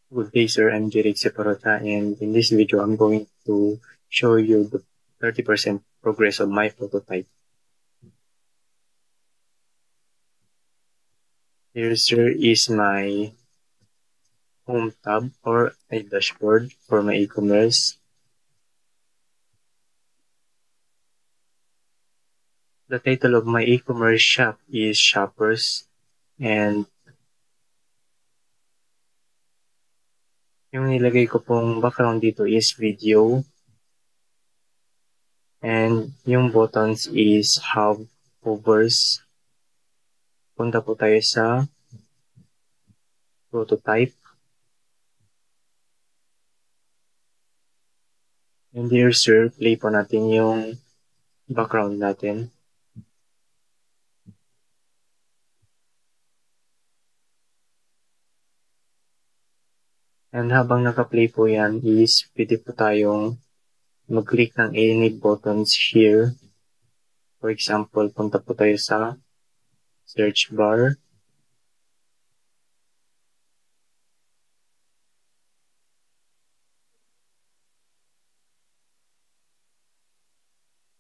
Good day, sir. I'm Jeric Separota, and in this video, I'm going to show you the 30% progress of my prototype. Here, sir, is my home tab or a dashboard for my e-commerce. The title of my e-commerce shop is Shoppers, and yung nilagay ko pong background dito is video, and yung buttons is hovers. Punta po tayo sa prototype. And here, sir, play po natin yung background natin. And habang naka-play po yan is pwede po tayong mag-click ng any buttons here. For example, punta po tayo sa search bar.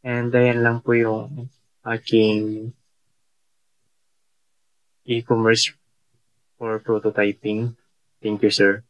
And ayan lang po yung aking e-commerce for prototyping. Thank you, sir.